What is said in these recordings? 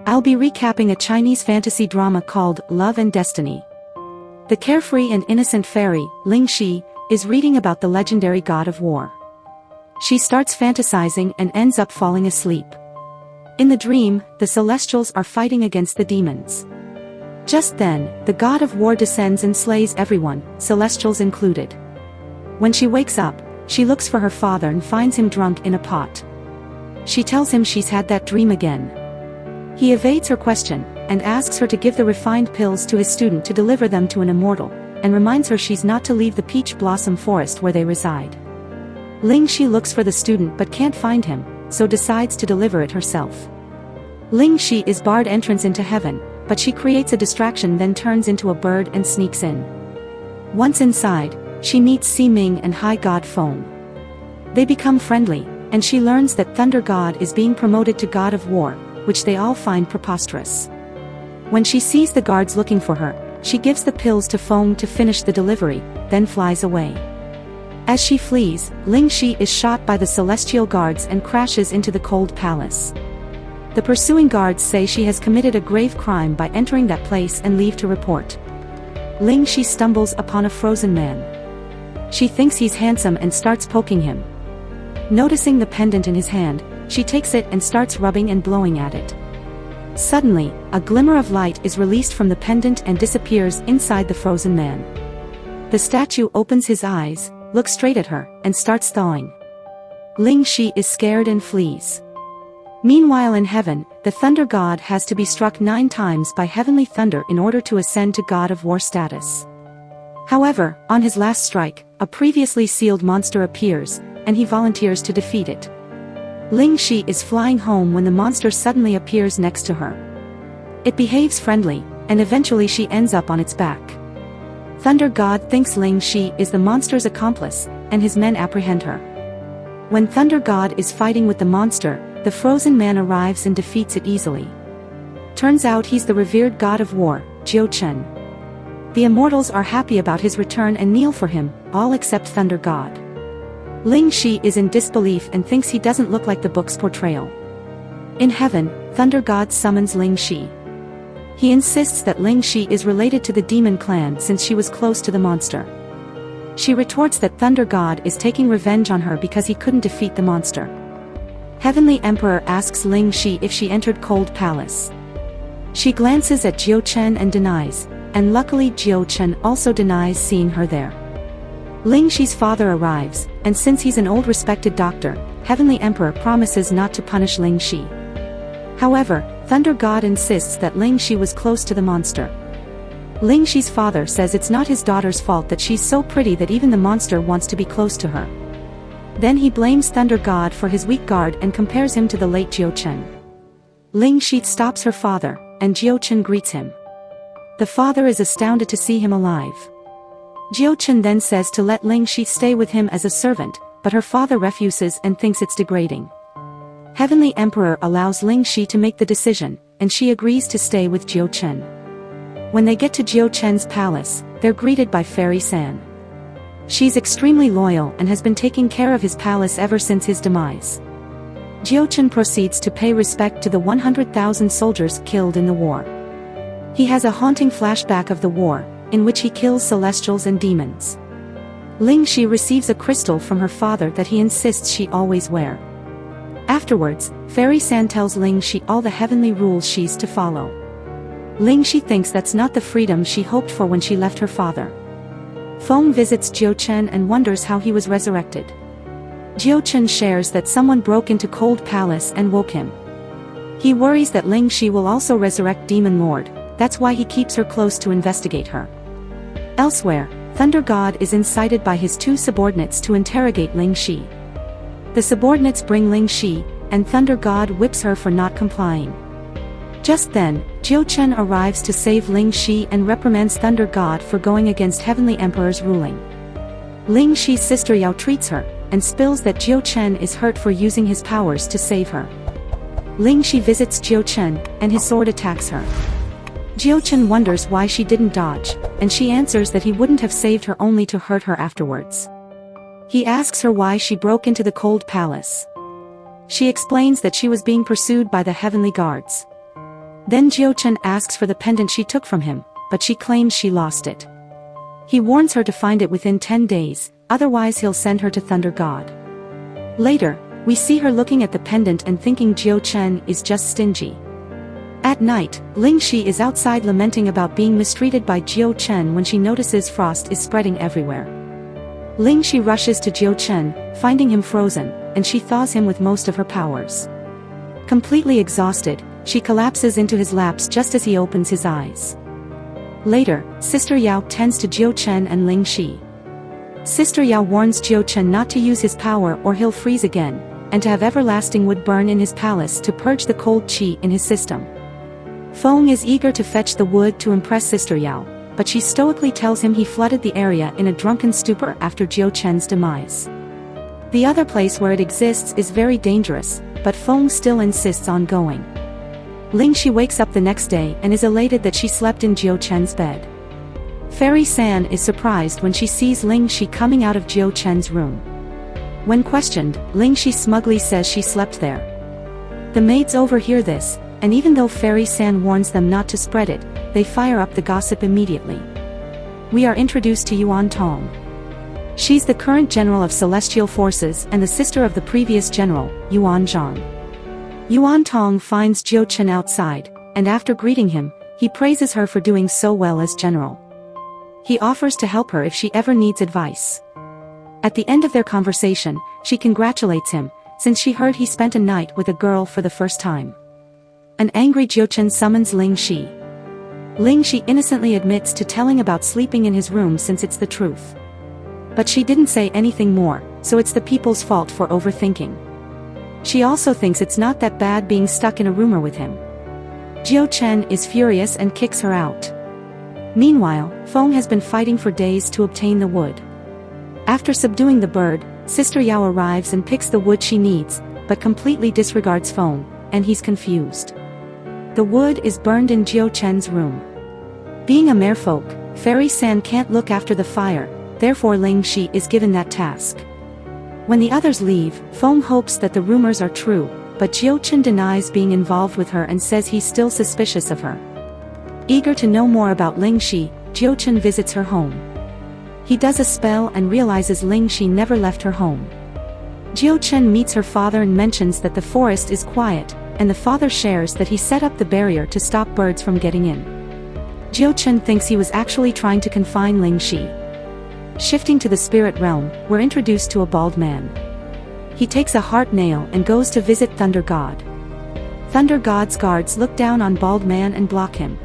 I'll be recapping a Chinese fantasy drama called Love and Destiny. The carefree and innocent fairy, Ling Xi, is reading about the legendary god of war. She starts fantasizing and ends up falling asleep. In the dream, the celestials are fighting against the demons. Just then, the god of war descends and slays everyone, celestials included. When she wakes up, she looks for her father and finds him drunk in a pot. She tells him she's had that dream again. He evades her question, and asks her to give the refined pills to his student to deliver them to an immortal, and reminds her she's not to leave the peach blossom forest where they reside. Ling Xi looks for the student but can't find him, so decides to deliver it herself. Ling Xi is barred entrance into heaven, but she creates a distraction, then turns into a bird and sneaks in. Once inside, she meets Si Ming and High God Feng. They become friendly, and she learns that Thunder God is being promoted to God of War, which they all find preposterous. When she sees the guards looking for her, she gives the pills to Feng to finish the delivery, then flies away. As she flees, Ling Xi is shot by the celestial guards and crashes into the cold palace. The pursuing guards say she has committed a grave crime by entering that place and leave to report. Ling Xi stumbles upon a frozen man. She thinks he's handsome and starts poking him. Noticing the pendant in his hand, she takes it and starts rubbing and blowing at it. Suddenly, a glimmer of light is released from the pendant and disappears inside the frozen man. The statue opens his eyes, looks straight at her, and starts thawing. Ling Xi is scared and flees. Meanwhile in heaven, the thunder god has to be struck 9 times by heavenly thunder in order to ascend to god of war status. However, on his last strike, a previously sealed monster appears, and he volunteers to defeat it. Ling Xi is flying home when the monster suddenly appears next to her. It behaves friendly, and eventually she ends up on its back. Thunder God thinks Ling Xi is the monster's accomplice, and his men apprehend her. When Thunder God is fighting with the monster, the frozen man arrives and defeats it easily. Turns out he's the revered god of war, Chen. The immortals are happy about his return and kneel for him, all except Thunder God. Ling Xi is in disbelief and thinks he doesn't look like the book's portrayal. In heaven, Thunder God summons Ling Xi. He insists that Ling Xi is related to the demon clan since she was close to the monster. She retorts that Thunder God is taking revenge on her because he couldn't defeat the monster. Heavenly Emperor asks Ling Xi if she entered Cold Palace. She glances at Chen and denies, and luckily Chen also denies seeing her there. Ling Xi's father arrives, and since he's an old respected doctor, Heavenly Emperor promises not to punish Ling Xi. However, Thunder God insists that Ling Xi was close to the monster. Ling Xi's father says it's not his daughter's fault that she's so pretty that even the monster wants to be close to her. Then he blames Thunder God for his weak guard and compares him to the late Chen. Ling Xi stops her father, and Chen greets him. The father is astounded to see him alive. Chen then says to let Ling Xi stay with him as a servant, but her father refuses and thinks it's degrading. Heavenly Emperor allows Ling Xi to make the decision, and she agrees to stay with Chen. When they get to Chen's palace, they're greeted by Fairy San. She's extremely loyal and has been taking care of his palace ever since his demise. Chen proceeds to pay respect to the 100,000 soldiers killed in the war. He has a haunting flashback of the war, in which he kills celestials and demons. Ling Xi receives a crystal from her father that he insists she always wear. Afterwards, Fairy San tells Ling Xi all the heavenly rules she's to follow. Ling Xi thinks that's not the freedom she hoped for when she left her father. Feng visits Chen and wonders how he was resurrected. Chen shares that someone broke into Cold Palace and woke him. He worries that Ling Xi will also resurrect Demon Lord, that's why he keeps her close to investigate her. Elsewhere, Thunder God is incited by his 2 subordinates to interrogate Ling Xi. The subordinates bring Ling Xi, and Thunder God whips her for not complying. Just then, Chen arrives to save Ling Xi and reprimands Thunder God for going against Heavenly Emperor's ruling. Ling Xi's sister Yao treats her, and spills that Chen is hurt for using his powers to save her. Ling Xi visits Chen, and his sword attacks her. Chen wonders why she didn't dodge, and she answers that he wouldn't have saved her only to hurt her afterwards. He asks her why she broke into the Cold Palace. She explains that she was being pursued by the heavenly guards. Then Chen asks for the pendant she took from him, but she claims she lost it. He warns her to find it within 10 days, otherwise he'll send her to Thunder God. Later, we see her looking at the pendant and thinking Chen is just stingy. At night, Ling Xi is outside lamenting about being mistreated by Chen when she notices frost is spreading everywhere. Ling Xi rushes to Chen, finding him frozen, and she thaws him with most of her powers. Completely exhausted, she collapses into his laps just as he opens his eyes. Later, Sister Yao tends to Chen and Ling Xi. Sister Yao warns Chen not to use his power or he'll freeze again, and to have everlasting wood burn in his palace to purge the cold qi in his system. Feng is eager to fetch the wood to impress Sister Yao, but she stoically tells him he flooded the area in a drunken stupor after Chen's demise. The other place where it exists is very dangerous, but Feng still insists on going. Ling Xi wakes up the next day and is elated that she slept in Chen's bed. Fairy San is surprised when she sees Ling Xi coming out of Chen's room. When questioned, Ling Xi smugly says she slept there. The maids overhear this, and even though Fairy San warns them not to spread it, they fire up the gossip immediately. We are introduced to Yuan Tong. She's the current general of celestial forces and the sister of the previous general, Yuan Zhang. Yuan Tong finds Chen outside, and after greeting him, he praises her for doing so well as general. He offers to help her if she ever needs advice. At the end of their conversation, she congratulates him, since she heard he spent a night with a girl for the first time. An angry Chen summons Ling Xi. Ling Xi innocently admits to telling about sleeping in his room since it's the truth. But she didn't say anything more, so it's the people's fault for overthinking. She also thinks it's not that bad being stuck in a rumor with him. Chen is furious and kicks her out. Meanwhile, Feng has been fighting for days to obtain the wood. After subduing the bird, Sister Yao arrives and picks the wood she needs, but completely disregards Feng, and he's confused. The wood is burned in Chen's room. Being a merfolk, Fairy San can't look after the fire, therefore Ling Xi is given that task. When the others leave, Feng hopes that the rumors are true, but Chen denies being involved with her and says he's still suspicious of her. Eager to know more about Ling Xi, Chen visits her home. He does a spell and realizes Ling Xi never left her home. Chen meets her father and mentions that the forest is quiet, and the father shares that he set up the barrier to stop birds from getting in. Chen thinks he was actually trying to confine Ling Xi. Shifting to the spirit realm, we're introduced to a bald man. He takes a heart nail and goes to visit Thunder God. Thunder God's guards look down on bald man and block him.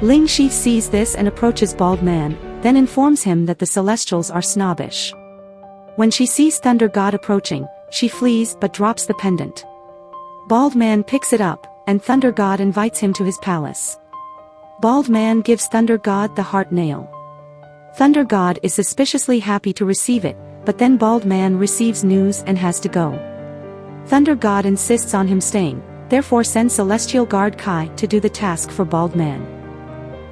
Ling Xi sees this and approaches bald man, then informs him that the celestials are snobbish. When she sees Thunder God approaching, she flees but drops the pendant. Bald man picks it up, and Thunder God invites him to his palace. Bald man gives Thunder God the heart nail. Thunder God is suspiciously happy to receive it, but then Bald Man receives news and has to go. Thunder God insists on him staying, therefore sends Celestial Guard Kai to do the task for Bald Man.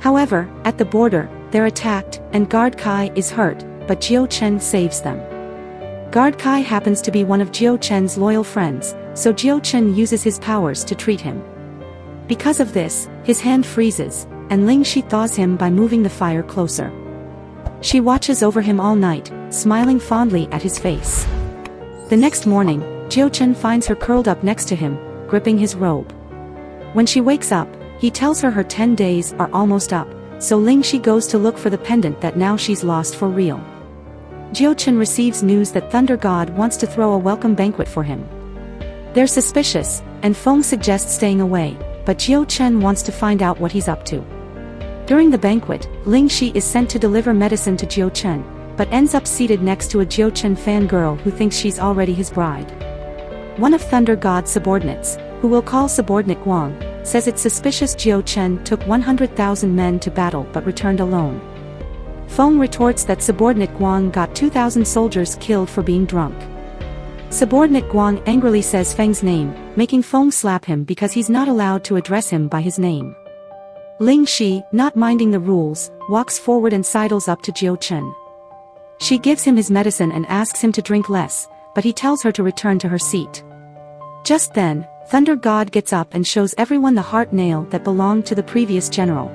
However, at the border, they're attacked, and Guard Kai is hurt, but Chen saves them. Guard Kai happens to be one of Chen's loyal friends, so Chen uses his powers to treat him. Because of this, his hand freezes, and Ling Xi thaws him by moving the fire closer. She watches over him all night, smiling fondly at his face. The next morning, Chen finds her curled up next to him, gripping his robe. When she wakes up, he tells her 10 days are almost up, so Ling Xi goes to look for the pendant that now she's lost for real. Chen receives news that Thunder God wants to throw a welcome banquet for him. They're suspicious, and Feng suggests staying away, but Chen wants to find out what he's up to. During the banquet, Ling Xi is sent to deliver medicine to Chen, but ends up seated next to a Chen fangirl who thinks she's already his bride. One of Thunder God's subordinates, who we'll call subordinate Guang, says it's suspicious Chen took 100,000 men to battle but returned alone. Feng retorts that subordinate Guang got 2,000 soldiers killed for being drunk. Subordinate Guang angrily says Feng's name, making Feng slap him because he's not allowed to address him by his name. Ling Xi, not minding the rules, walks forward and sidles up to Chen. She gives him his medicine and asks him to drink less, but he tells her to return to her seat. Just then, Thunder God gets up and shows everyone the heart nail that belonged to the previous general.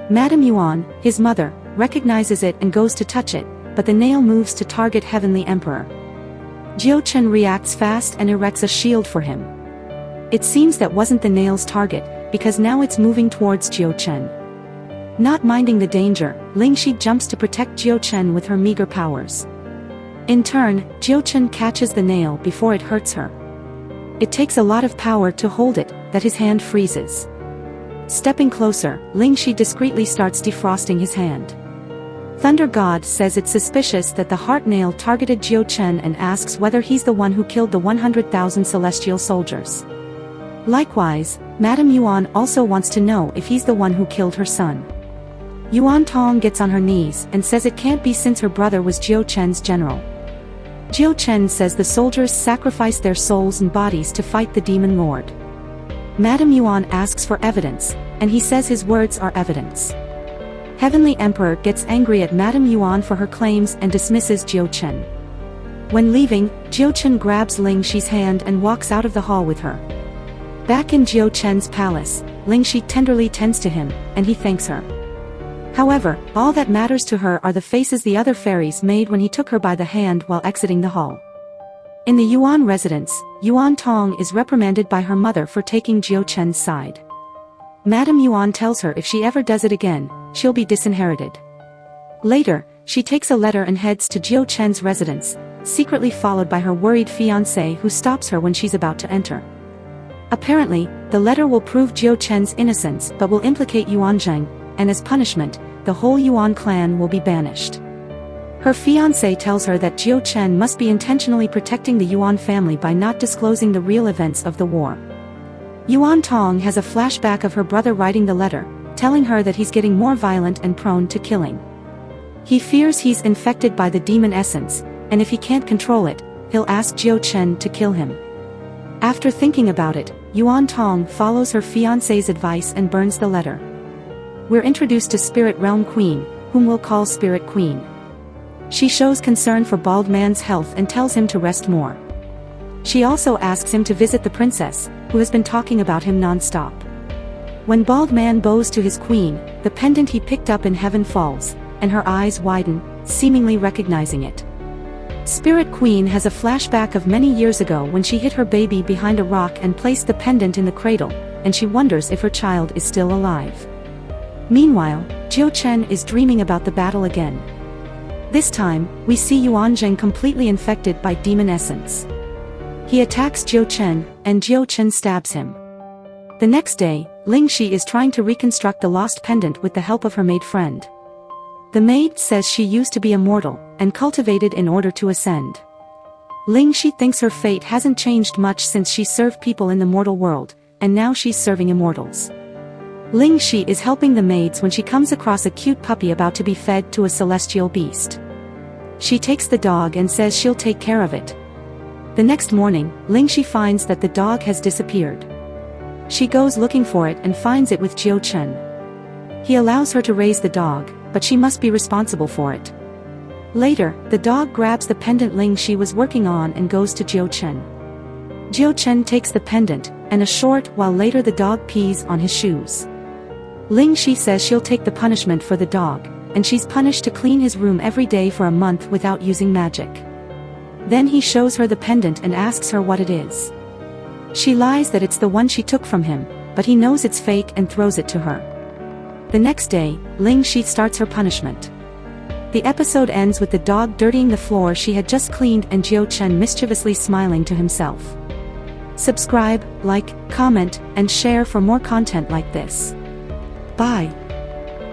Madame Yuan, his mother, recognizes it and goes to touch it, but the nail moves to target Heavenly Emperor. Chen reacts fast and erects a shield for him. It seems that wasn't the nail's target, because now it's moving towards Chen. Not minding the danger, Ling Xi jumps to protect Chen with her meager powers. In turn, Chen catches the nail before it hurts her. It takes a lot of power to hold it, that his hand freezes. Stepping closer, Ling Xi discreetly starts defrosting his hand. Thunder God says it's suspicious that the heart nail targeted Chen and asks whether he's the one who killed the 100,000 celestial soldiers. Likewise, Madame Yuan also wants to know if he's the one who killed her son. Yuan Tong gets on her knees and says it can't be since her brother was Chen's general. Chen says the soldiers sacrificed their souls and bodies to fight the demon lord. Madame Yuan asks for evidence, and he says his words are evidence. Heavenly Emperor gets angry at Madame Yuan for her claims and dismisses Chen. When leaving, Chen grabs Ling Xi's hand and walks out of the hall with her. Back in Chen's palace, Ling Xi tenderly tends to him, and he thanks her. However, all that matters to her are the faces the other fairies made when he took her by the hand while exiting the hall. In the Yuan residence, Yuan Tong is reprimanded by her mother for taking Chen's side. Madame Yuan tells her if she ever does it again, she'll be disinherited. Later, she takes a letter and heads to Chen's residence, secretly followed by her worried fiancé who stops her when she's about to enter. Apparently, the letter will prove Chen's innocence but will implicate Yuan Zheng, and as punishment, the whole Yuan clan will be banished. Her fiancé tells her that Chen must be intentionally protecting the Yuan family by not disclosing the real events of the war. Yuan Tong has a flashback of her brother writing the letter, telling her that he's getting more violent and prone to killing. He fears he's infected by the demon essence, and if he can't control it, he'll ask Chen to kill him. After thinking about it, Yuan Tong follows her fiancé's advice and burns the letter. We're introduced to Spirit Realm Queen, whom we'll call Spirit Queen. She shows concern for Bald Man's health and tells him to rest more. She also asks him to visit the princess, who has been talking about him non-stop. When Bald Man bows to his queen, the pendant he picked up in heaven falls, and her eyes widen, seemingly recognizing it. Spirit Queen has a flashback of many years ago when she hid her baby behind a rock and placed the pendant in the cradle, and she wonders if her child is still alive. Meanwhile, Chen is dreaming about the battle again. This time, we see Yuan Zheng completely infected by demon essence. He attacks Chen, and Chen stabs him. The next day, Ling Xi is trying to reconstruct the lost pendant with the help of her maid friend. The maid says she used to be immortal, and cultivated in order to ascend. Ling Xi thinks her fate hasn't changed much since she served people in the mortal world, and now she's serving immortals. Ling Xi is helping the maids when she comes across a cute puppy about to be fed to a celestial beast. She takes the dog and says she'll take care of it. The next morning, Ling Xi finds that the dog has disappeared. She goes looking for it and finds it with Chen. He allows her to raise the dog, but she must be responsible for it. Later, the dog grabs the pendant Ling Xi was working on and goes to Chen. Chen takes the pendant, and a short while later the dog pees on his shoes. Ling Xi says she'll take the punishment for the dog, and she's punished to clean his room every day for a month without using magic. Then he shows her the pendant and asks her what it is. She lies that it's the one she took from him, but he knows it's fake and throws it to her. The next day, Ling Xi starts her punishment. The episode ends with the dog dirtying the floor she had just cleaned and Chen mischievously smiling to himself. Subscribe, like, comment, and share for more content like this. Bye.